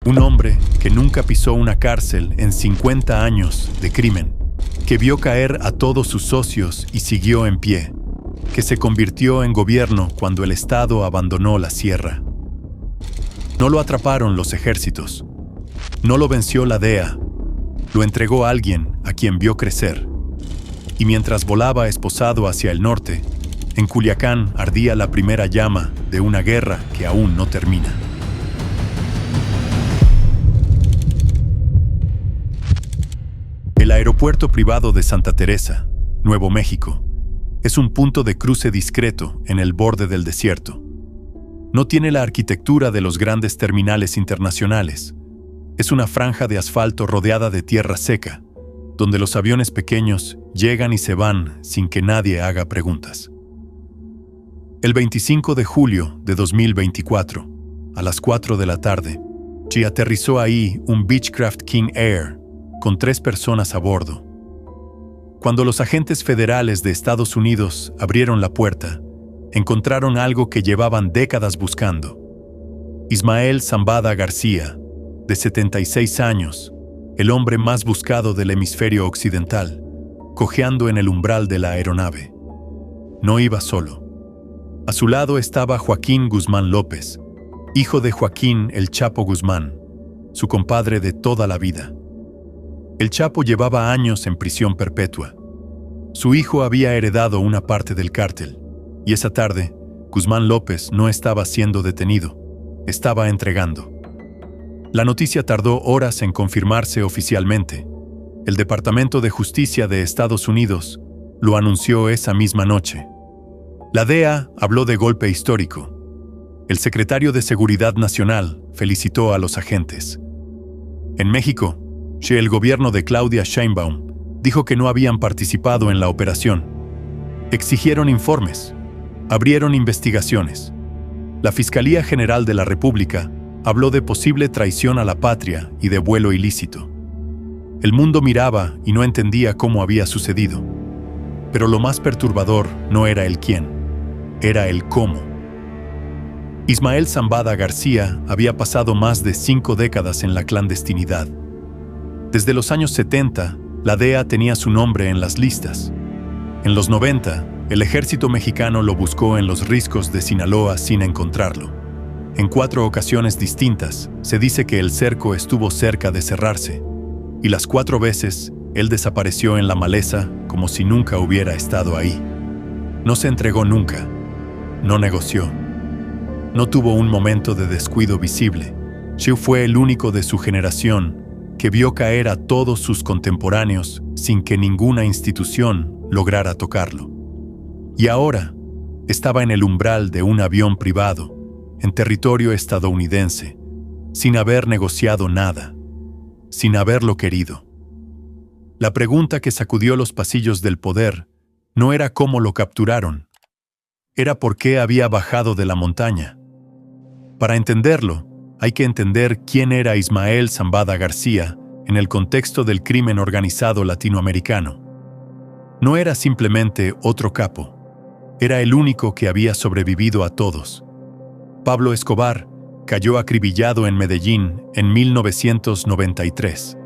Un hombre que nunca pisó una cárcel en 50 años de crimen, que vio caer a todos sus socios y siguió en pie, que se convirtió en gobierno cuando el Estado abandonó la sierra. No lo atraparon los ejércitos, no lo venció la DEA, lo entregó a alguien a quien vio crecer. Y mientras volaba esposado hacia el norte, en Culiacán ardía la primera llama de una guerra que aún no termina. El aeropuerto privado de Santa Teresa, Nuevo México, es un punto de cruce discreto en el borde del desierto. No tiene la arquitectura de los grandes terminales internacionales. Es una franja de asfalto rodeada de tierra seca, donde los aviones pequeños llegan y se van sin que nadie haga preguntas. El 25 de julio de 2024, a las 4 de la tarde, aterrizó ahí un Beechcraft King Air con 3 personas a bordo. Cuando los agentes federales de Estados Unidos abrieron la puerta, encontraron algo que llevaban décadas buscando. Ismael Zambada García, de 76 años, el hombre más buscado del hemisferio occidental, cojeando en el umbral de la aeronave. No iba solo. A su lado estaba Joaquín Guzmán López, hijo de Joaquín El Chapo Guzmán, su compadre de toda la vida. El Chapo llevaba años en prisión perpetua. Su hijo había heredado una parte del cártel, y esa tarde, Guzmán López no estaba siendo detenido, estaba entregando. La noticia tardó horas en confirmarse oficialmente. El Departamento de Justicia de Estados Unidos lo anunció esa misma noche. La DEA habló de golpe histórico. El secretario de Seguridad Nacional felicitó a los agentes. En México, el gobierno de Claudia Sheinbaum dijo que no habían participado en la operación. Exigieron informes, abrieron investigaciones. La Fiscalía General de la República habló de posible traición a la patria y de vuelo ilícito. El mundo miraba y no entendía cómo había sucedido. Pero lo más perturbador no era el quién, era el cómo. Ismael Zambada García había pasado más de 5 décadas en la clandestinidad. Desde los años 70, la DEA tenía su nombre en las listas. En los 90, el ejército mexicano lo buscó en los riscos de Sinaloa sin encontrarlo. En 4 ocasiones distintas, se dice que el cerco estuvo cerca de cerrarse, y las 4 veces, él desapareció en la maleza como si nunca hubiera estado ahí. No se entregó nunca, no negoció. No tuvo un momento de descuido visible. Xiu fue el único de su generación que vio caer a todos sus contemporáneos sin que ninguna institución lograra tocarlo. Y ahora estaba en el umbral de un avión privado, en territorio estadounidense, sin haber negociado nada, sin haberlo querido. La pregunta que sacudió los pasillos del poder no era cómo lo capturaron, era por qué había bajado de la montaña. Para entenderlo, hay que entender quién era Ismael Zambada García en el contexto del crimen organizado latinoamericano. No era simplemente otro capo, era el único que había sobrevivido a todos. Pablo Escobar cayó acribillado en Medellín en 1993.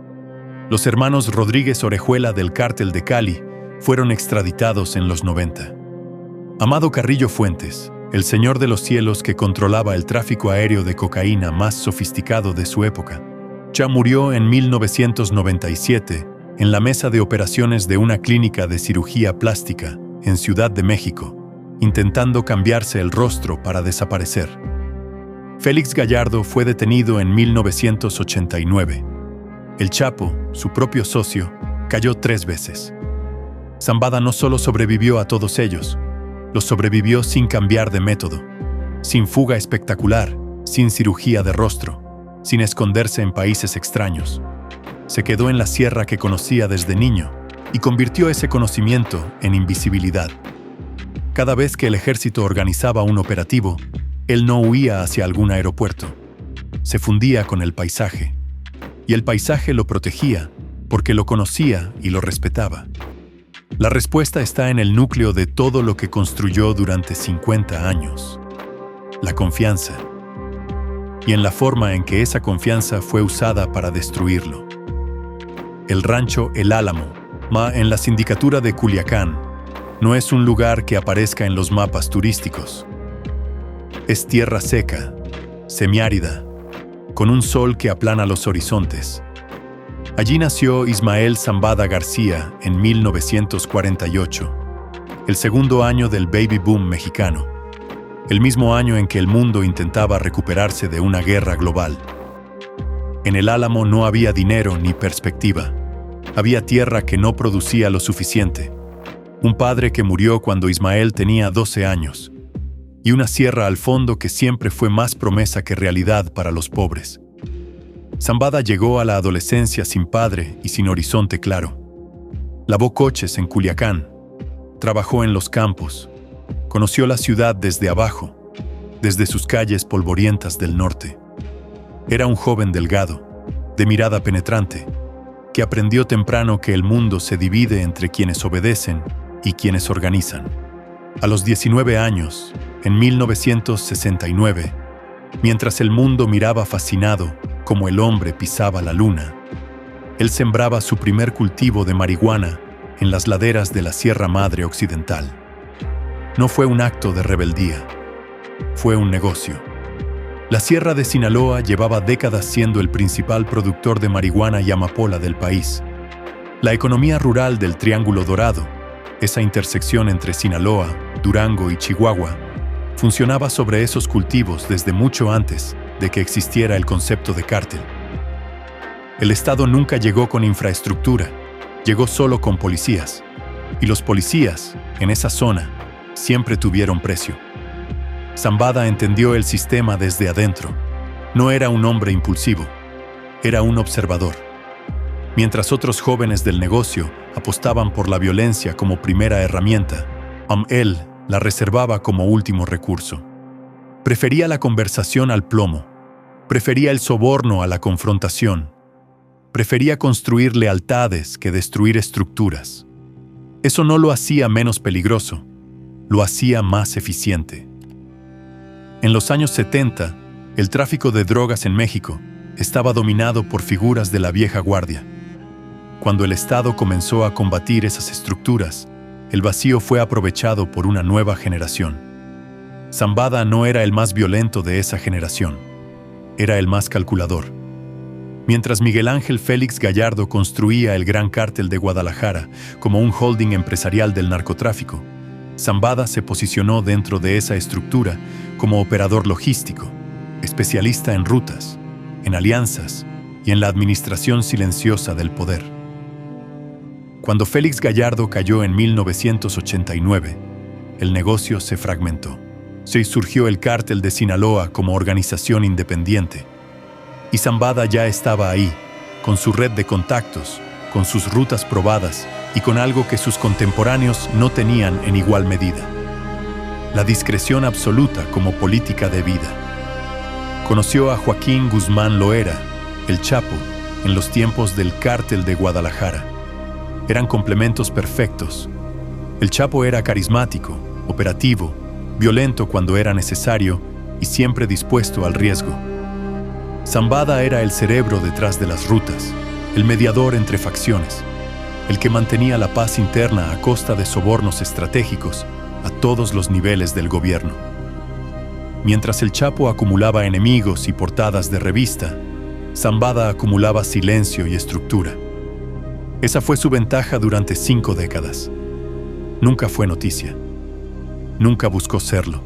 Los hermanos Rodríguez Orejuela del Cártel de Cali fueron extraditados en los 90. Amado Carrillo Fuentes, el señor de los cielos que controlaba el tráfico aéreo de cocaína más sofisticado de su época, ya murió en 1997 en la mesa de operaciones de una clínica de cirugía plástica en Ciudad de México, intentando cambiarse el rostro para desaparecer. Félix Gallardo fue detenido en 1989. El Chapo, su propio socio, cayó 3 veces. Zambada no solo sobrevivió a todos ellos, los sobrevivió sin cambiar de método, sin fuga espectacular, sin cirugía de rostro, sin esconderse en países extraños. Se quedó en la sierra que conocía desde niño y convirtió ese conocimiento en invisibilidad. Cada vez que el ejército organizaba un operativo, él no huía hacia algún aeropuerto. Se fundía con el paisaje. Y el paisaje lo protegía porque lo conocía y lo respetaba. La respuesta está en el núcleo de todo lo que construyó durante 50 años. La confianza. y en la forma en que esa confianza fue usada para destruirlo. El rancho El Álamo, en la sindicatura de Culiacán, no es un lugar que aparezca en los mapas turísticos. Es tierra seca, semiárida, con un sol que aplana los horizontes. Allí nació Ismael Zambada García en 1948, el segundo año del baby boom mexicano, el mismo año en que el mundo intentaba recuperarse de una guerra global. En El Álamo no había dinero ni perspectiva. Había tierra que no producía lo suficiente, un padre que murió cuando Ismael tenía 12 años, y una sierra al fondo que siempre fue más promesa que realidad para los pobres. Zambada llegó a la adolescencia sin padre y sin horizonte claro. Lavó coches en Culiacán, trabajó en los campos, conoció la ciudad desde abajo, desde sus calles polvorientas del norte. Era un joven delgado, de mirada penetrante, que aprendió temprano que el mundo se divide entre quienes obedecen y quienes organizan. A los 19 años, en 1969, mientras el mundo miraba fascinado como el hombre pisaba la luna, él sembraba su primer cultivo de marihuana en las laderas de la Sierra Madre Occidental. No fue un acto de rebeldía, fue un negocio. La Sierra de Sinaloa llevaba décadas siendo el principal productor de marihuana y amapola del país. La economía rural del Triángulo Dorado, esa intersección entre Sinaloa, Durango y Chihuahua, funcionaba sobre esos cultivos desde mucho antes de que existiera el concepto de cártel. El Estado nunca llegó con infraestructura, llegó solo con policías, y los policías, en esa zona, siempre tuvieron precio. Zambada entendió el sistema desde adentro. No era un hombre impulsivo, era un observador. Mientras otros jóvenes del negocio apostaban por la violencia como primera herramienta, él la reservaba como último recurso. Prefería la conversación al plomo, prefería el soborno a la confrontación, prefería construir lealtades que destruir estructuras. Eso no lo hacía menos peligroso, lo hacía más eficiente. En los años 70, el tráfico de drogas en México estaba dominado por figuras de la vieja guardia. Cuando el Estado comenzó a combatir esas estructuras, el vacío fue aprovechado por una nueva generación. Zambada no era el más violento de esa generación, era el más calculador. Mientras Miguel Ángel Félix Gallardo construía el Gran Cártel de Guadalajara como un holding empresarial del narcotráfico, Zambada se posicionó dentro de esa estructura como operador logístico, especialista en rutas, en alianzas y en la administración silenciosa del poder. Cuando Félix Gallardo cayó en 1989, el negocio se fragmentó. Se surgió el Cártel de Sinaloa como organización independiente, y Zambada ya estaba ahí, con su red de contactos, con sus rutas probadas y con algo que sus contemporáneos no tenían en igual medida: la discreción absoluta como política de vida. Conoció a Joaquín Guzmán Loera, el Chapo, en los tiempos del Cártel de Guadalajara. Eran complementos perfectos. El Chapo era carismático, operativo, violento cuando era necesario y siempre dispuesto al riesgo. Zambada era el cerebro detrás de las rutas, el mediador entre facciones, el que mantenía la paz interna a costa de sobornos estratégicos a todos los niveles del gobierno. Mientras el Chapo acumulaba enemigos y portadas de revista, Zambada acumulaba silencio y estructura. Esa fue su ventaja durante 5 décadas. Nunca fue noticia. Nunca buscó serlo.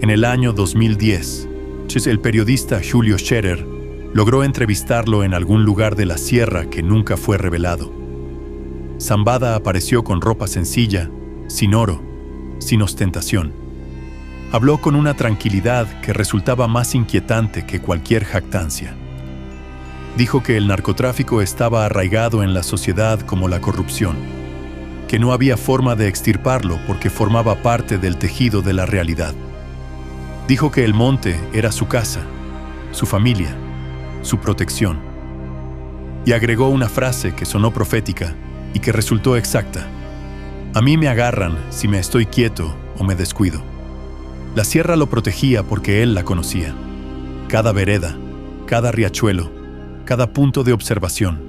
En el año 2010, el periodista Julio Scherer logró entrevistarlo en algún lugar de la sierra que nunca fue revelado. Zambada apareció con ropa sencilla, sin oro, sin ostentación. Habló con una tranquilidad que resultaba más inquietante que cualquier jactancia. Dijo que el narcotráfico estaba arraigado en la sociedad como la corrupción, que no había forma de extirparlo porque formaba parte del tejido de la realidad. Dijo que el monte era su casa, su familia, su protección. Y agregó una frase que sonó profética y que resultó exacta: a mí me agarran si me estoy quieto o me descuido. La sierra lo protegía porque él la conocía. cada vereda, cada riachuelo, cada punto de observación.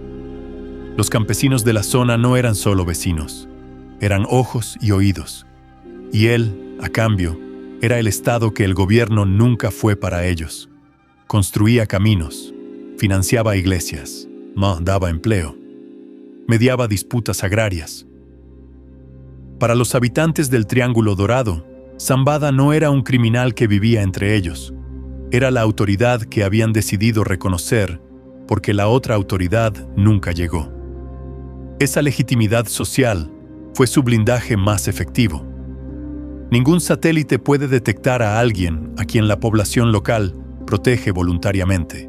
Los campesinos de la zona no eran solo vecinos, eran ojos y oídos. Y él, a cambio, era el Estado que el gobierno nunca fue para ellos. Construía caminos, financiaba iglesias, daba empleo, mediaba disputas agrarias. Para los habitantes del Triángulo Dorado, Zambada no era un criminal que vivía entre ellos. Era la autoridad que habían decidido reconocer porque la otra autoridad nunca llegó. Esa legitimidad social fue su blindaje más efectivo. Ningún satélite puede detectar a alguien a quien la población local protege voluntariamente.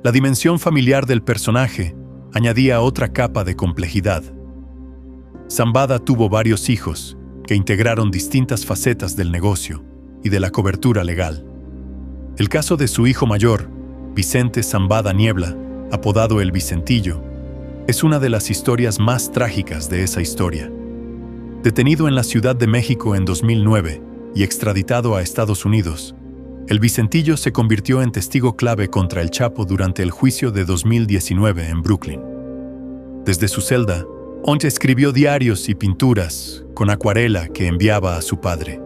La dimensión familiar del personaje añadía otra capa de complejidad. Zambada tuvo varios hijos que integraron distintas facetas del negocio y de la cobertura legal. El caso de su hijo mayor, Vicente Zambada Niebla, apodado El Vicentillo, es una de las historias más trágicas de esa historia. Detenido en la Ciudad de México en 2009 y extraditado a Estados Unidos, El Vicentillo se convirtió en testigo clave contra el Chapo durante el juicio de 2019 en Brooklyn. Desde su celda, Onge escribió diarios y pinturas con acuarela que enviaba a su padre.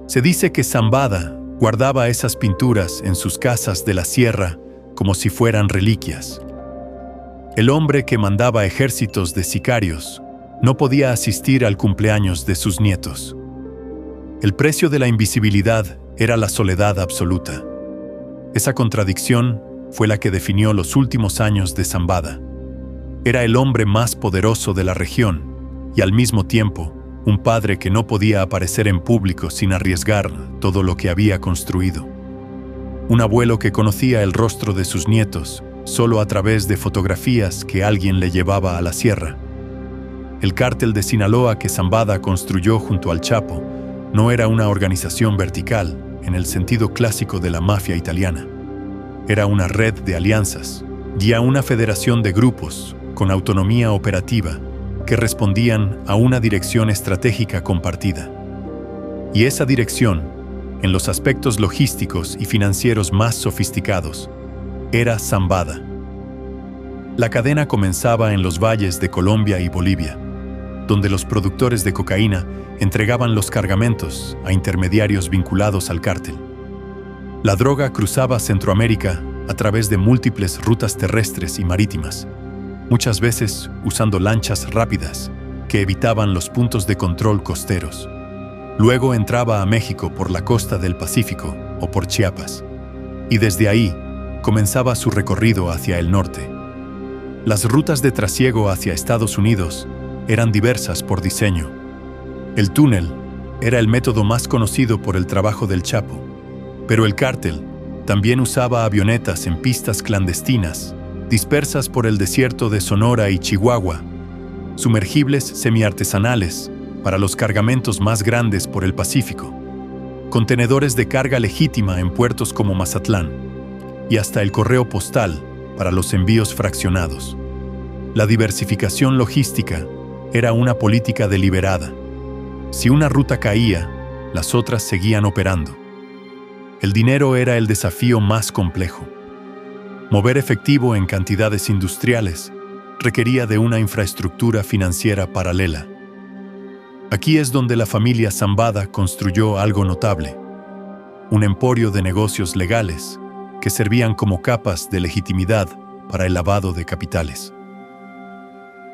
Se dice que Zambada guardaba esas pinturas en sus casas de la sierra como si fueran reliquias. El hombre que mandaba ejércitos de sicarios no podía asistir al cumpleaños de sus nietos. El precio de la invisibilidad era la soledad absoluta. Esa contradicción fue la que definió los últimos años de Zambada. Era el hombre más poderoso de la región y al mismo tiempo un padre que no podía aparecer en público sin arriesgar todo lo que había construido. Un abuelo que conocía el rostro de sus nietos solo a través de fotografías que alguien le llevaba a la sierra. El cártel de Sinaloa que Zambada construyó junto al Chapo no era una organización vertical en el sentido clásico de la mafia italiana. Era una red de alianzas y una federación de grupos con autonomía operativa que respondían a una dirección estratégica compartida. Y esa dirección, en los aspectos logísticos y financieros más sofisticados, era Zambada. La cadena comenzaba en los valles de Colombia y Bolivia, donde los productores de cocaína entregaban los cargamentos a intermediarios vinculados al cártel. La droga cruzaba Centroamérica a través de múltiples rutas terrestres y marítimas, muchas veces usando lanchas rápidas que evitaban los puntos de control costeros. Luego entraba a México por la costa del Pacífico o por Chiapas, y desde ahí comenzaba su recorrido hacia el norte. Las rutas de trasiego hacia Estados Unidos eran diversas por diseño. El túnel era el método más conocido por el trabajo del Chapo, pero el cártel también usaba avionetas en pistas clandestinas dispersas por el desierto de Sonora y Chihuahua, sumergibles semiartesanales para los cargamentos más grandes por el Pacífico, contenedores de carga legítima en puertos como Mazatlán, y hasta el correo postal para los envíos fraccionados. La diversificación logística era una política deliberada. Si una ruta caía, las otras seguían operando. El dinero era el desafío más complejo. Mover efectivo en cantidades industriales requería de una infraestructura financiera paralela. Aquí es donde la familia Zambada construyó algo notable: un emporio de negocios legales que servían como capas de legitimidad para el lavado de capitales.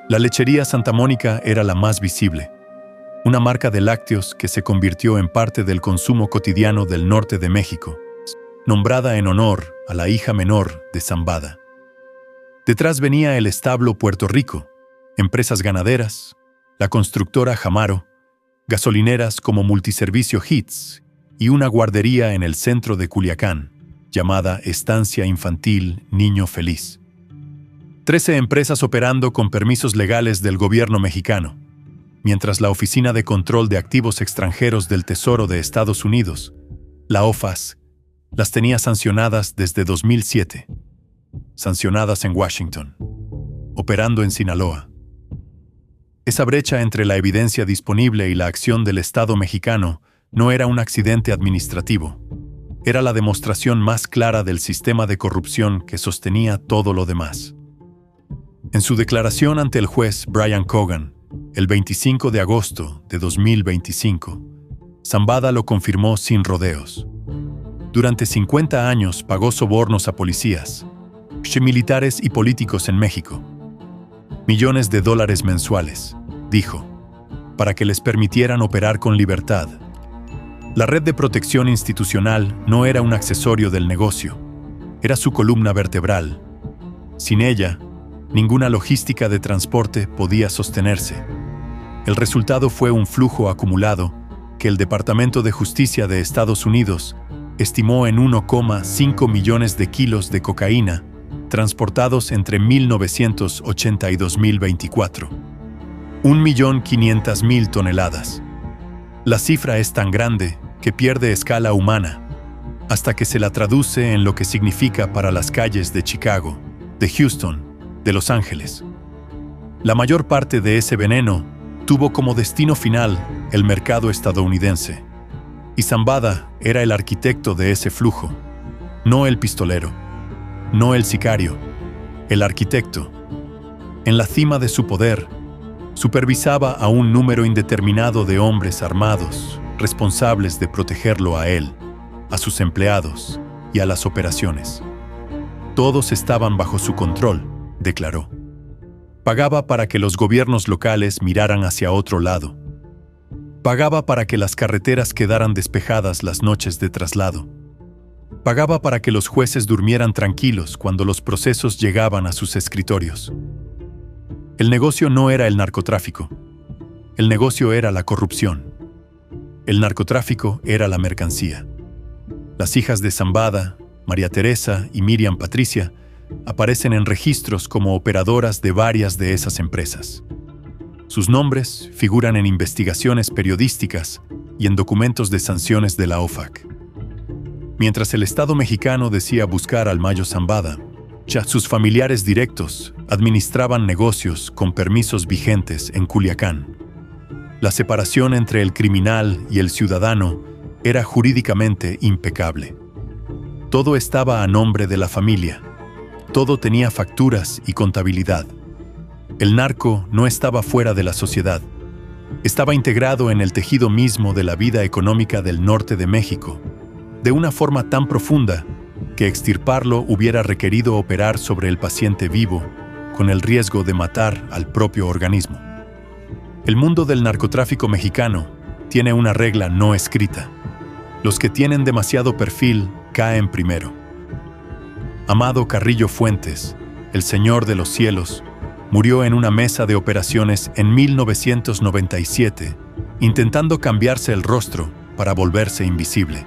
La lechería Santa Mónica era la más visible, una marca de lácteos que se convirtió en parte del consumo cotidiano del norte de México, nombrada en honor a la hija menor de Zambada. Detrás venía el establo Puerto Rico, empresas ganaderas, la constructora Jamaro, gasolineras como Multiservicio Hits y una guardería en el centro de Culiacán, llamada Estancia Infantil Niño Feliz. 13 empresas operando con permisos legales del gobierno mexicano, mientras la Oficina de Control de Activos Extranjeros del Tesoro de Estados Unidos, la OFAC, las tenía sancionadas desde 2007, sancionadas en Washington, operando en Sinaloa. Esa brecha entre la evidencia disponible y la acción del Estado mexicano no era un accidente administrativo. era la demostración más clara del sistema de corrupción que sostenía todo lo demás. En su declaración ante el juez Brian Cogan, el 25 de agosto de 2025, Zambada lo confirmó sin rodeos. Durante 50 años pagó sobornos a policías, militares y políticos en México. Millones de dólares mensuales, dijo, para que les permitieran operar con libertad. La red de protección institucional no era un accesorio del negocio, era su columna vertebral. Sin ella, ninguna logística de transporte podía sostenerse. El resultado fue un flujo acumulado que el Departamento de Justicia de Estados Unidos estimó en 1,5 millones de kilos de cocaína transportados entre 1980 y 2024. 1.500.000 toneladas. La cifra es tan grande que pierde escala humana, hasta que se la traduce en lo que significa para las calles de Chicago, de Houston, de Los Ángeles. La mayor parte de ese veneno tuvo como destino final el mercado estadounidense, y Zambada era el arquitecto de ese flujo, no el pistolero, no el sicario, el arquitecto. En la cima de su poder, supervisaba a un número indeterminado de hombres armados, responsables de protegerlo a él, a sus empleados y a las operaciones. Todos estaban bajo su control, declaró. Pagaba para que los gobiernos locales miraran hacia otro lado. Pagaba para que las carreteras quedaran despejadas las noches de traslado. Pagaba para que los jueces durmieran tranquilos cuando los procesos llegaban a sus escritorios. El negocio no era el narcotráfico. El negocio era la corrupción. El narcotráfico era la mercancía. Las hijas de Zambada, María Teresa y Miriam Patricia, aparecen en registros como operadoras de varias de esas empresas. Sus nombres figuran en investigaciones periodísticas y en documentos de sanciones de la OFAC. Mientras el Estado mexicano decía buscar al Mayo Zambada, ya sus familiares directos administraban negocios con permisos vigentes en Culiacán. La separación entre el criminal y el ciudadano era jurídicamente impecable. Todo estaba a nombre de la familia. Todo tenía facturas y contabilidad. El narco no estaba fuera de la sociedad. Estaba integrado en el tejido mismo de la vida económica del norte de México, de una forma tan profunda que extirparlo hubiera requerido operar sobre el paciente vivo, con el riesgo de matar al propio organismo. El mundo del narcotráfico mexicano tiene una regla no escrita. Los que tienen demasiado perfil caen primero. Amado Carrillo Fuentes, el Señor de los Cielos, murió en una mesa de operaciones en 1997, intentando cambiarse el rostro para volverse invisible.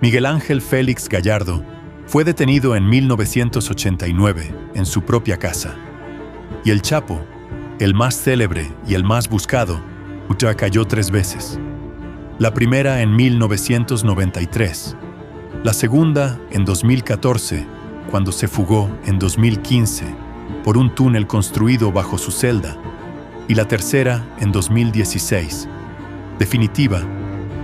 Miguel Ángel Félix Gallardo fue detenido en 1989 en su propia casa. Y el Chapo, el más célebre y el más buscado, cayó 3 veces. La primera en 1993, la segunda en 2014, cuando se fugó en 2015 por un túnel construido bajo su celda, y la tercera en 2016, definitiva,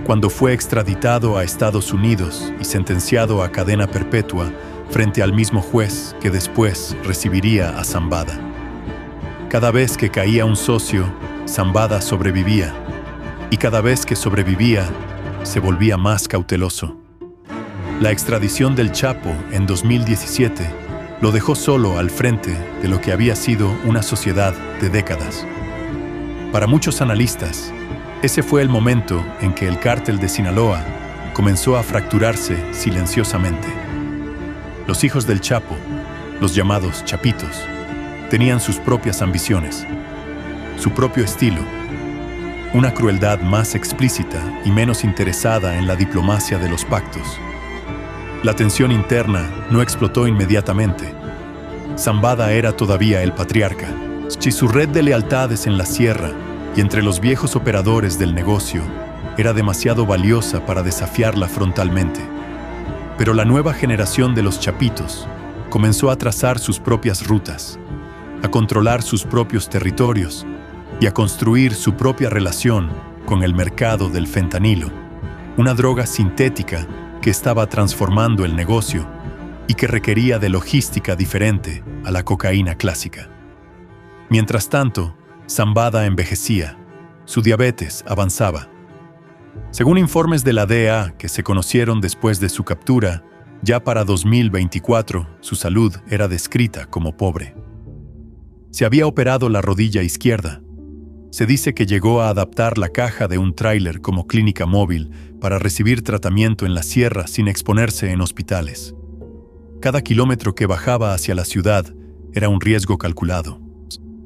cuando fue extraditado a Estados Unidos y sentenciado a cadena perpetua frente al mismo juez que después recibiría a Zambada. Cada vez que caía un socio, Zambada sobrevivía, y cada vez que sobrevivía, se volvía más cauteloso. La extradición del Chapo en 2017 lo dejó solo al frente de lo que había sido una sociedad de décadas. Para muchos analistas, ese fue el momento en que el cártel de Sinaloa comenzó a fracturarse silenciosamente. Los hijos del Chapo, los llamados Chapitos, tenían sus propias ambiciones, su propio estilo, una crueldad más explícita y menos interesada en la diplomacia de los pactos. La tensión interna no explotó inmediatamente. Zambada era todavía el patriarca, y su red de lealtades en la sierra y entre los viejos operadores del negocio era demasiado valiosa para desafiarla frontalmente. Pero la nueva generación de los Chapitos comenzó a trazar sus propias rutas, a controlar sus propios territorios y a construir su propia relación con el mercado del fentanilo, una droga sintética que estaba transformando el negocio y que requería de logística diferente a la cocaína clásica. Mientras tanto, Zambada envejecía, su diabetes avanzaba. Según informes de la DEA que se conocieron después de su captura, ya para 2024 su salud era descrita como pobre. Se había operado la rodilla izquierda. Se dice que llegó a adaptar la caja de un tráiler como clínica móvil para recibir tratamiento en la sierra sin exponerse en hospitales. Cada kilómetro que bajaba hacia la ciudad era un riesgo calculado.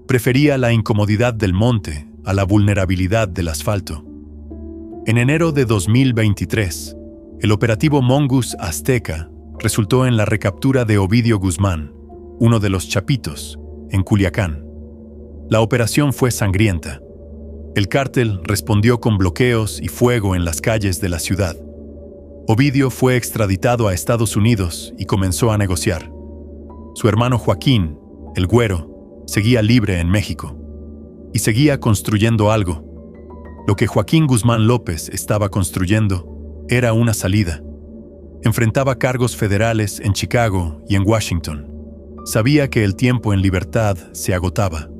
Prefería la incomodidad del monte a la vulnerabilidad del asfalto. En enero de 2023, el operativo Mongoose Azteca resultó en la recaptura de Ovidio Guzmán, uno de los Chapitos, en Culiacán. La operación fue sangrienta. El cártel respondió con bloqueos y fuego en las calles de la ciudad. Ovidio fue extraditado a Estados Unidos y comenzó a negociar. Su hermano Joaquín, el Güero, seguía libre en México y seguía construyendo algo. Lo que Joaquín Guzmán López estaba construyendo era una salida. Enfrentaba cargos federales en Chicago y en Washington. Sabía que el tiempo en libertad se agotaba.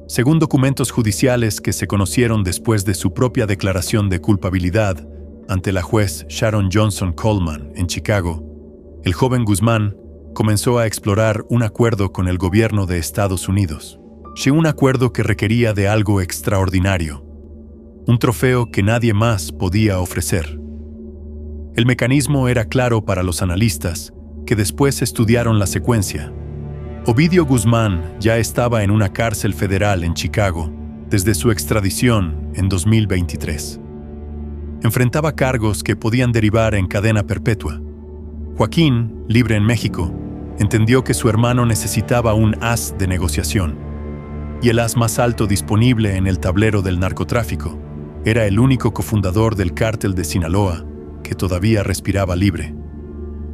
Según documentos judiciales que se conocieron después de su propia declaración de culpabilidad ante la juez Sharon Johnson Coleman en Chicago, el joven Guzmán comenzó a explorar un acuerdo con el gobierno de Estados Unidos. Un acuerdo que requería de algo extraordinario, un trofeo que nadie más podía ofrecer. El mecanismo era claro para los analistas, que después estudiaron la secuencia. Ovidio Guzmán ya estaba en una cárcel federal en Chicago desde su extradición en 2023. Enfrentaba cargos que podían derivar en cadena perpetua. Joaquín, libre en México, entendió que su hermano necesitaba un as de negociación, y el as más alto disponible en el tablero del narcotráfico era el único cofundador del cártel de Sinaloa que todavía respiraba libre.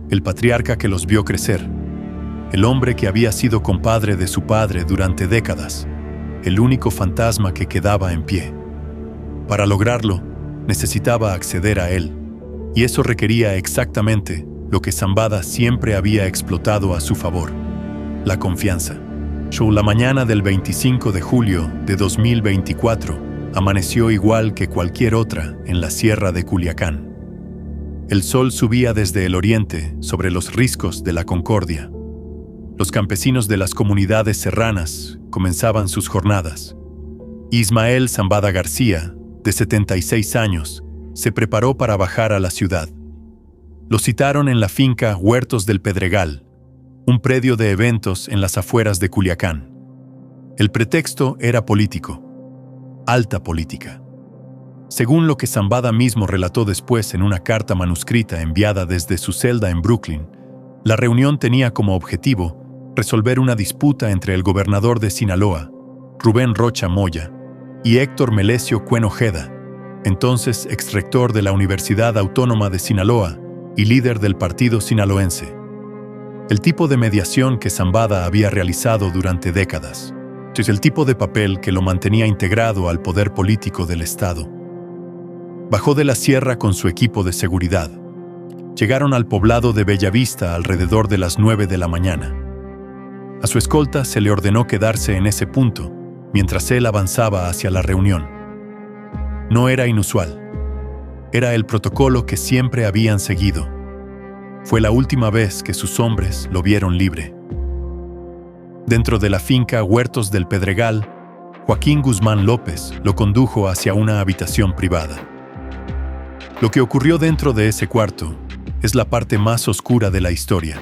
El patriarca que los vio crecer, el hombre que había sido compadre de su padre durante décadas, el único fantasma que quedaba en pie. Para lograrlo, necesitaba acceder a él, y eso requería exactamente lo que Zambada siempre había explotado a su favor: la confianza. La mañana del 25 de julio de 2024 amaneció igual que cualquier otra en la sierra de Culiacán. El sol subía desde el oriente sobre los riscos de la Concordia. Los campesinos de las comunidades serranas comenzaban sus jornadas. Ismael Zambada García, de 76 años, se preparó para bajar a la ciudad. Lo citaron en la finca Huertos del Pedregal, un predio de eventos en las afueras de Culiacán. El pretexto era político, alta política. Según lo que Zambada mismo relató después en una carta manuscrita enviada desde su celda en Brooklyn, la reunión tenía como objetivo resolver una disputa entre el gobernador de Sinaloa, Rubén Rocha Moya, y Héctor Melesio Cuen Ojeda, entonces exrector de la Universidad Autónoma de Sinaloa y líder del partido sinaloense. El tipo de mediación que Zambada había realizado durante décadas. Es el tipo de papel que lo mantenía integrado al poder político del Estado. Bajó de la sierra con su equipo de seguridad. Llegaron al poblado de Bellavista alrededor de las 9 de la mañana. A su escolta se le ordenó quedarse en ese punto, mientras él avanzaba hacia la reunión. No era inusual. Era el protocolo que siempre habían seguido. Fue la última vez que sus hombres lo vieron libre. Dentro de la finca Huertos del Pedregal, Joaquín Guzmán López lo condujo hacia una habitación privada. Lo que ocurrió dentro de ese cuarto es la parte más oscura de la historia,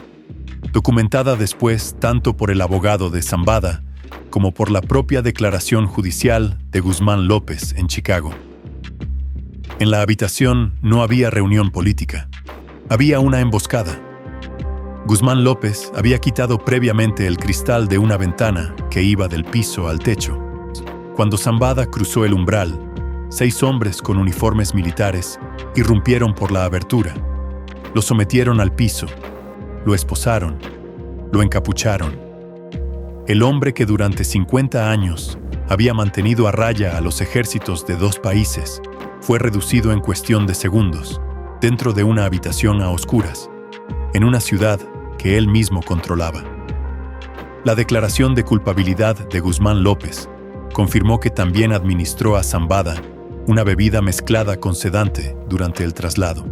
documentada después tanto por el abogado de Zambada como por la propia declaración judicial de Guzmán López en Chicago. En la habitación no había reunión política, había una emboscada. Guzmán López había quitado previamente el cristal de una ventana que iba del piso al techo. Cuando Zambada cruzó el umbral, 6 hombres con uniformes militares irrumpieron por la abertura. Lo sometieron al piso, lo esposaron, lo encapucharon. El hombre que durante 50 años había mantenido a raya a los ejércitos de 2 países fue reducido en cuestión de segundos, dentro de una habitación a oscuras, en una ciudad que él mismo controlaba. La declaración de culpabilidad de Guzmán López confirmó que también administró a Zambada una bebida mezclada con sedante durante el traslado.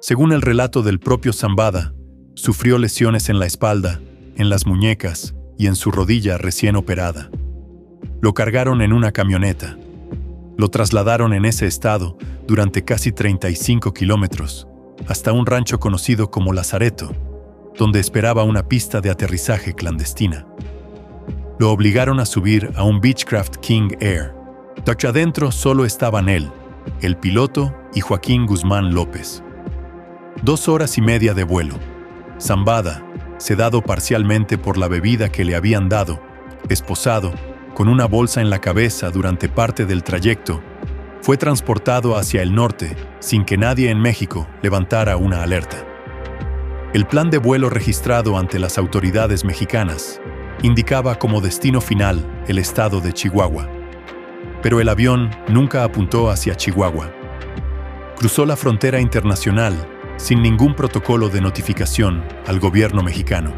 Según el relato del propio Zambada, sufrió lesiones en la espalda, en las muñecas y en su rodilla recién operada. Lo cargaron en una camioneta. Lo trasladaron en ese estado durante casi 35 kilómetros hasta un rancho conocido como Lazareto, donde esperaba una pista de aterrizaje clandestina. Lo obligaron a subir a un Beechcraft King Air. Adentro solo estaban él, el piloto y Joaquín Guzmán López. 2 horas y media de vuelo. Zambada, sedado parcialmente por la bebida que le habían dado, esposado, con una bolsa en la cabeza durante parte del trayecto, fue transportado hacia el norte sin que nadie en México levantara una alerta. El plan de vuelo registrado ante las autoridades mexicanas indicaba como destino final el estado de Chihuahua. Pero el avión nunca apuntó hacia Chihuahua. Cruzó la frontera internacional sin ningún protocolo de notificación al gobierno mexicano.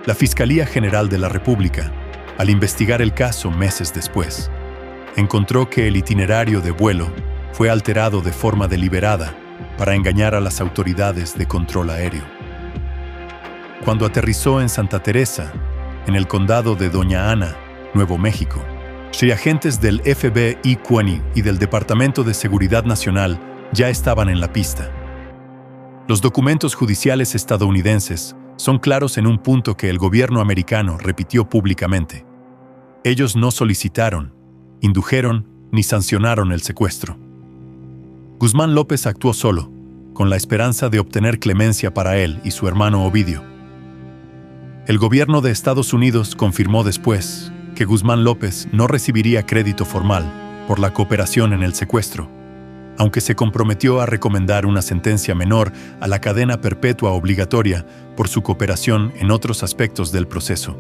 La Fiscalía General de la República, al investigar el caso meses después, encontró que el itinerario de vuelo fue alterado de forma deliberada para engañar a las autoridades de control aéreo. Cuando aterrizó en Santa Teresa, en el condado de Doña Ana, Nuevo México, agentes del FBI y del Departamento de Seguridad Nacional ya estaban en la pista. Los documentos judiciales estadounidenses son claros en un punto que el gobierno americano repitió públicamente. Ellos no solicitaron, indujeron ni sancionaron el secuestro. Guzmán López actuó solo, con la esperanza de obtener clemencia para él y su hermano Ovidio. El gobierno de Estados Unidos confirmó después que Guzmán López no recibiría crédito formal por la cooperación en el secuestro, aunque se comprometió a recomendar una sentencia menor a la cadena perpetua obligatoria por su cooperación en otros aspectos del proceso.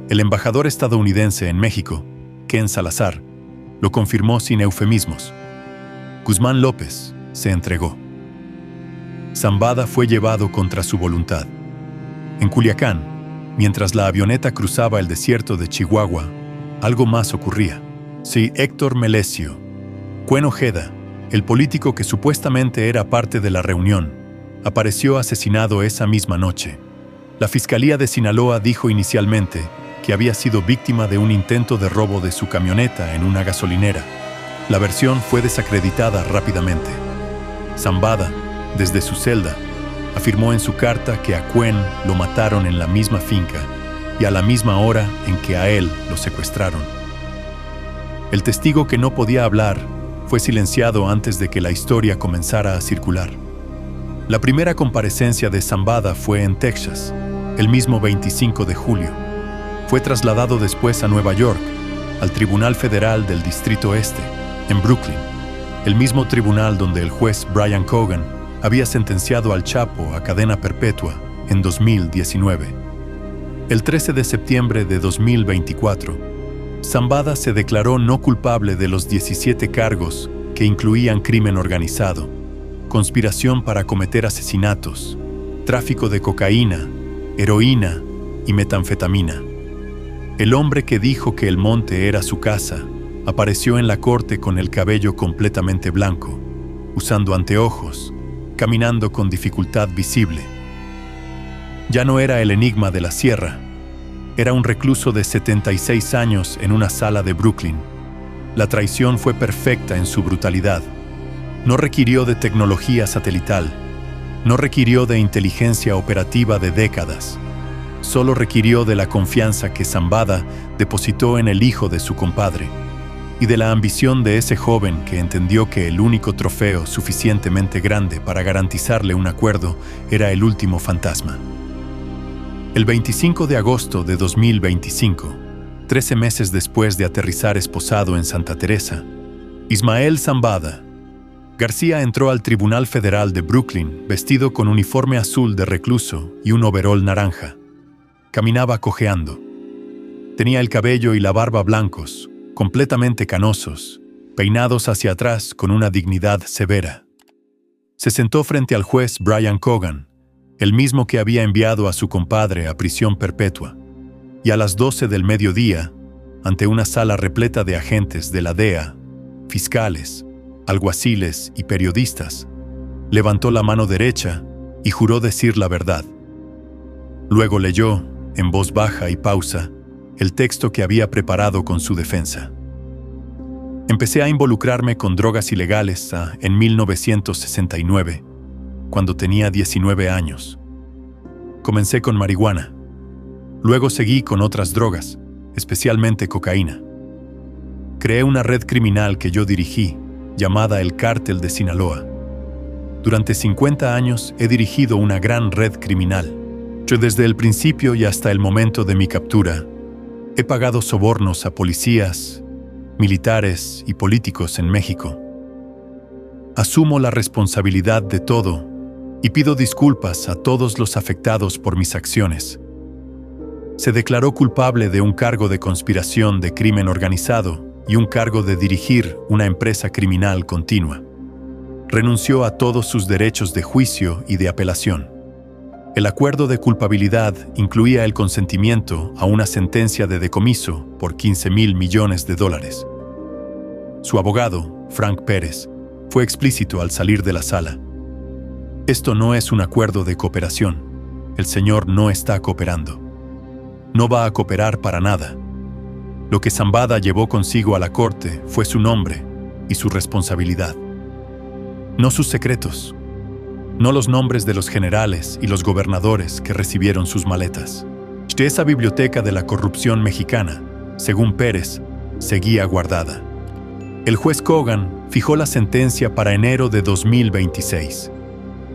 El embajador estadounidense en México, Ken Salazar, lo confirmó sin eufemismos. Guzmán López se entregó. Zambada fue llevado contra su voluntad. En Culiacán, mientras la avioneta cruzaba el desierto de Chihuahua, algo más ocurría. Sí, Héctor Melesio, Cuen Ojeda, el político que supuestamente era parte de la reunión, apareció asesinado esa misma noche. La Fiscalía de Sinaloa dijo inicialmente que había sido víctima de un intento de robo de su camioneta en una gasolinera. La versión fue desacreditada rápidamente. Zambada, desde su celda, afirmó en su carta que a Cuen lo mataron en la misma finca y a la misma hora en que a él lo secuestraron. El testigo que no podía hablar fue silenciado antes de que la historia comenzara a circular. La primera comparecencia de Zambada fue en Texas, el mismo 25 de julio. Fue trasladado después a Nueva York, al Tribunal Federal del Distrito Este, en Brooklyn, el mismo tribunal donde el juez Brian Cogan había sentenciado al Chapo a cadena perpetua en 2019. El 13 de septiembre de 2024, Zambada se declaró no culpable de los 17 cargos que incluían crimen organizado, conspiración para cometer asesinatos, tráfico de cocaína, heroína y metanfetamina. El hombre que dijo que el monte era su casa apareció en la corte con el cabello completamente blanco, usando anteojos, caminando con dificultad visible. Ya no era el enigma de la sierra. Era un recluso de 76 años en una sala de Brooklyn. La traición fue perfecta en su brutalidad. No requirió de tecnología satelital. No requirió de inteligencia operativa de décadas. Solo requirió de la confianza que Zambada depositó en el hijo de su compadre y de la ambición de ese joven que entendió que el único trofeo suficientemente grande para garantizarle un acuerdo era el último fantasma. El 25 de agosto de 2025, 13 meses después de aterrizar esposado en Santa Teresa, Ismael Zambada García entró al Tribunal Federal de Brooklyn vestido con uniforme azul de recluso y un overol naranja. Caminaba cojeando. Tenía el cabello y la barba blancos, completamente canosos, peinados hacia atrás con una dignidad severa. Se sentó frente al juez Brian Cogan, el mismo que había enviado a su compadre a prisión perpetua, y a las 12 del mediodía, ante una sala repleta de agentes de la DEA, fiscales, alguaciles y periodistas, levantó la mano derecha y juró decir la verdad. Luego leyó, en voz baja y pausa, el texto que había preparado con su defensa. Empecé a involucrarme con drogas ilegales en 1969, cuando tenía 19 años. Comencé con marihuana. Luego seguí con otras drogas, especialmente cocaína. Creé una red criminal que yo dirigí, llamada el Cártel de Sinaloa. Durante 50 años he dirigido una gran red criminal. Yo desde el principio y hasta el momento de mi captura, he pagado sobornos a policías, militares y políticos en México. Asumo la responsabilidad de todo y pido disculpas a todos los afectados por mis acciones. Se declaró culpable de un cargo de conspiración de crimen organizado y un cargo de dirigir una empresa criminal continua. Renunció a todos sus derechos de juicio y de apelación. El acuerdo de culpabilidad incluía el consentimiento a una sentencia de decomiso por $15,000 millones. Su abogado, Frank Pérez, fue explícito al salir de la sala. Esto no es un acuerdo de cooperación. El señor no está cooperando. No va a cooperar para nada. Lo que Zambada llevó consigo a la corte fue su nombre y su responsabilidad. No sus secretos. No los nombres de los generales y los gobernadores que recibieron sus maletas. Esa biblioteca de la corrupción mexicana, según Pérez, seguía guardada. El juez Cogan fijó la sentencia para enero de 2026.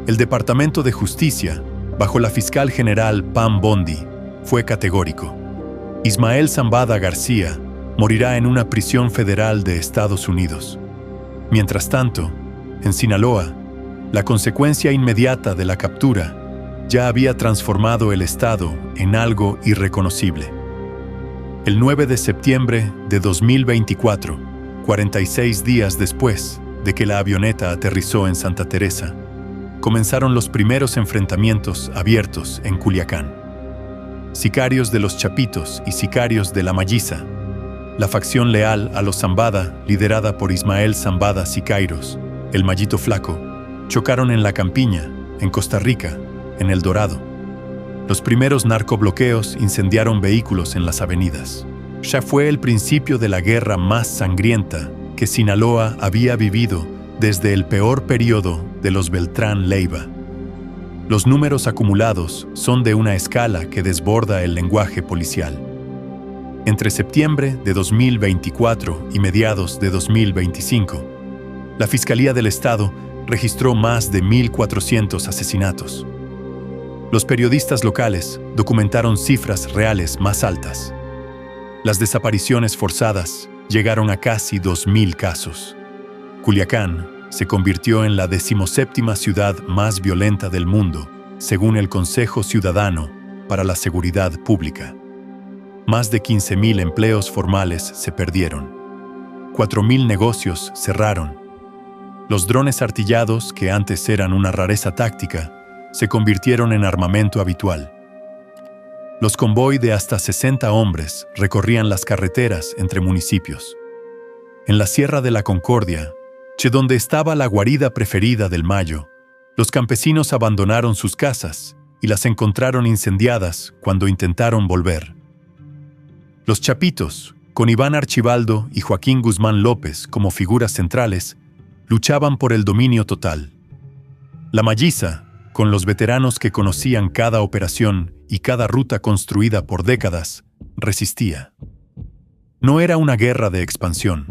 El Departamento de Justicia, bajo la fiscal general Pam Bondi, fue categórico. Ismael Zambada García morirá en una prisión federal de Estados Unidos. Mientras tanto, en Sinaloa, la consecuencia inmediata de la captura ya había transformado el estado en algo irreconocible. El 9 de septiembre de 2024, 46 días después de que la avioneta aterrizó en Santa Teresa, comenzaron los primeros enfrentamientos abiertos en Culiacán. Sicarios de los Chapitos y sicarios de la Malliza, la facción leal a los Zambada, liderada por Ismael Zambada Siqueiros, el Mallito Flaco, chocaron en La Campiña, en Costa Rica, en El Dorado. Los primeros narcobloqueos incendiaron vehículos en las avenidas. Ya fue el principio de la guerra más sangrienta que Sinaloa había vivido desde el peor periodo de los Beltrán Leiva. Los números acumulados son de una escala que desborda el lenguaje policial. Entre septiembre de 2024 y mediados de 2025, la Fiscalía del Estado registró más de 1,400 asesinatos. Los periodistas locales documentaron cifras reales más altas. Las desapariciones forzadas llegaron a casi 2,000 casos. Culiacán se convirtió en la 17ª ciudad más violenta del mundo, según el Consejo Ciudadano para la Seguridad Pública. Más de 15,000 empleos formales se perdieron. 4,000 negocios cerraron. Los drones artillados, que antes eran una rareza táctica, se convirtieron en armamento habitual. Los convoy de hasta 60 hombres recorrían las carreteras entre municipios. En la Sierra de la Concordia, donde estaba la guarida preferida del Mayo, los campesinos abandonaron sus casas y las encontraron incendiadas cuando intentaron volver. Los Chapitos, con Iván Archibaldo y Joaquín Guzmán López como figuras centrales, luchaban por el dominio total. La Malliza, con los veteranos que conocían cada operación y cada ruta construida por décadas, resistía. No era una guerra de expansión,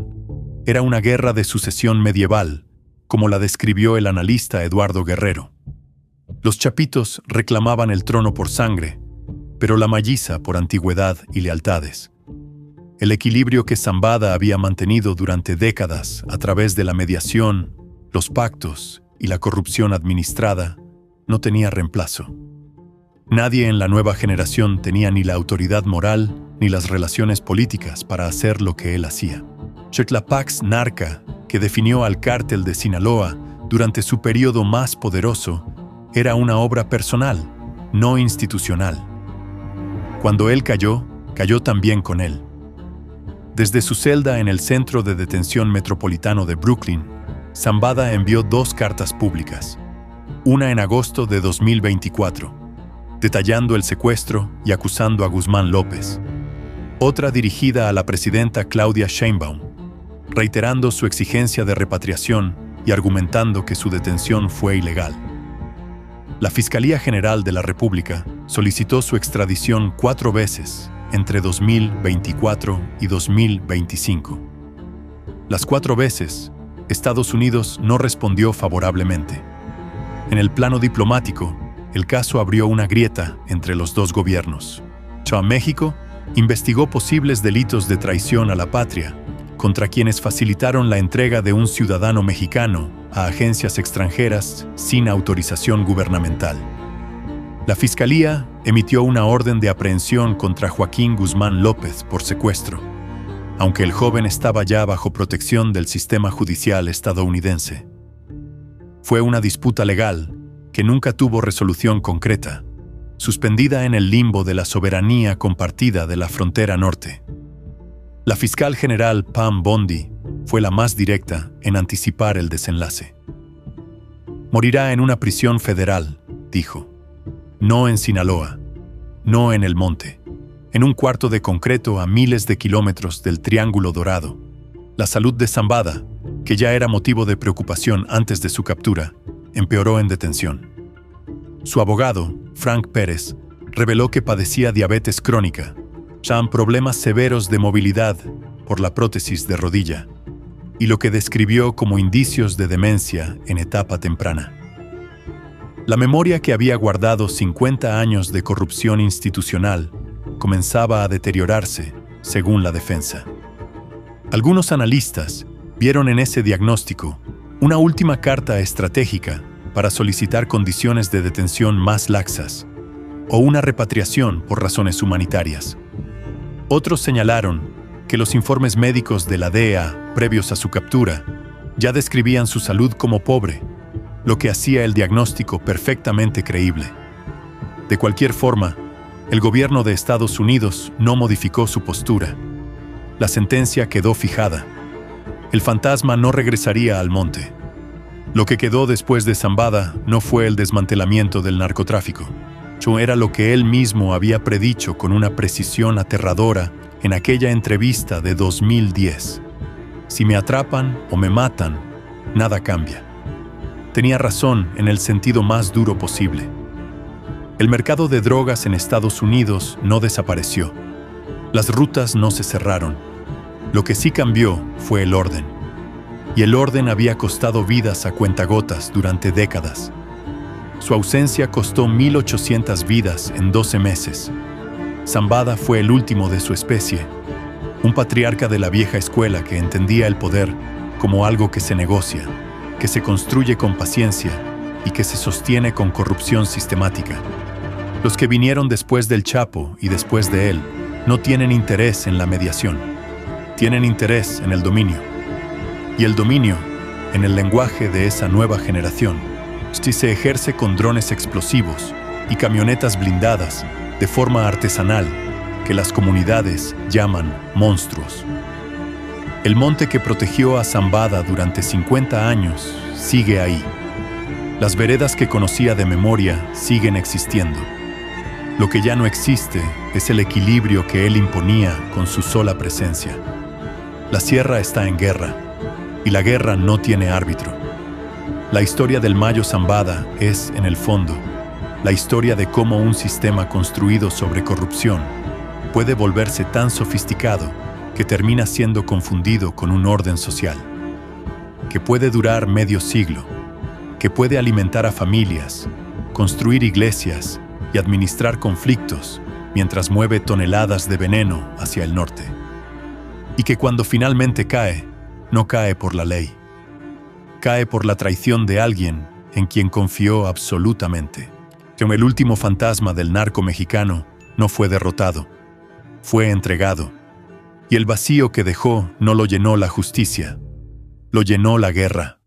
era una guerra de sucesión medieval, como la describió el analista Eduardo Guerrero. Los Chapitos reclamaban el trono por sangre, pero la Malliza por antigüedad y lealtades. El equilibrio que Zambada había mantenido durante décadas a través de la mediación, los pactos y la corrupción administrada no tenía reemplazo. Nadie en la nueva generación tenía ni la autoridad moral ni las relaciones políticas para hacer lo que él hacía. La Pax Narca, que definió al cártel de Sinaloa, durante su periodo más poderoso, era una obra personal, no institucional. Cuando él cayó, cayó también con él. Desde su celda en el Centro de Detención Metropolitano de Brooklyn, Zambada envió 2 cartas públicas, una en agosto de 2024, detallando el secuestro y acusando a Guzmán López, otra dirigida a la presidenta Claudia Sheinbaum, reiterando su exigencia de repatriación y argumentando que su detención fue ilegal. La Fiscalía General de la República solicitó su extradición 4 veces entre 2024 y 2025. Las 4 veces, Estados Unidos no respondió favorablemente. En el plano diplomático, el caso abrió una grieta entre los 2 gobiernos. México investigó posibles delitos de traición a la patria contra quienes facilitaron la entrega de un ciudadano mexicano a agencias extranjeras sin autorización gubernamental. La Fiscalía emitió una orden de aprehensión contra Joaquín Guzmán López por secuestro, aunque el joven estaba ya bajo protección del sistema judicial estadounidense. Fue una disputa legal que nunca tuvo resolución concreta, suspendida en el limbo de la soberanía compartida de la frontera norte. La fiscal general Pam Bondi fue la más directa en anticipar el desenlace. Morirá en una prisión federal, dijo. No en Sinaloa, no en el monte, en un cuarto de concreto a miles de kilómetros del Triángulo Dorado. La salud de Zambada, que ya era motivo de preocupación antes de su captura, empeoró en detención. Su abogado, Frank Pérez, reveló que padecía diabetes crónica, problemas severos de movilidad por la prótesis de rodilla, y lo que describió como indicios de demencia en etapa temprana. La memoria que había guardado 50 años de corrupción institucional comenzaba a deteriorarse, según la defensa. Algunos analistas vieron en ese diagnóstico una última carta estratégica para solicitar condiciones de detención más laxas o una repatriación por razones humanitarias. Otros señalaron que los informes médicos de la DEA, previos a su captura, ya describían su salud como pobre, lo que hacía el diagnóstico perfectamente creíble. De cualquier forma, el gobierno de Estados Unidos no modificó su postura. La sentencia quedó fijada. El fantasma no regresaría al monte. Lo que quedó después de Zambada no fue el desmantelamiento del narcotráfico. Era lo que él mismo había predicho con una precisión aterradora en aquella entrevista de 2010. Si me atrapan o me matan, nada cambia. Tenía razón en el sentido más duro posible. El mercado de drogas en Estados Unidos no desapareció. Las rutas no se cerraron. Lo que sí cambió fue el orden. Y el orden había costado vidas a cuentagotas durante décadas. Su ausencia costó 1,800 vidas en 12 meses. Zambada fue el último de su especie, un patriarca de la vieja escuela que entendía el poder como algo que se negocia, que se construye con paciencia y que se sostiene con corrupción sistemática. Los que vinieron después del Chapo y después de él no tienen interés en la mediación, tienen interés en el dominio. Y el dominio, en el lenguaje de esa nueva generación, se ejerce con drones explosivos y camionetas blindadas de forma artesanal que las comunidades llaman monstruos. El monte que protegió a Zambada durante 50 años sigue ahí. Las veredas que conocía de memoria siguen existiendo. Lo que ya no existe es el equilibrio que él imponía con su sola presencia. La sierra está en guerra, y la guerra no tiene árbitro. La historia del Mayo Zambada es, en el fondo, la historia de cómo un sistema construido sobre corrupción puede volverse tan sofisticado que termina siendo confundido con un orden social, que puede durar medio siglo, que puede alimentar a familias, construir iglesias y administrar conflictos mientras mueve toneladas de veneno hacia el norte. Y que cuando finalmente cae, no cae por la ley. Cae por la traición de alguien en quien confió absolutamente. Como el último fantasma del narco mexicano no fue derrotado, fue entregado. Y el vacío que dejó no lo llenó la justicia, lo llenó la guerra.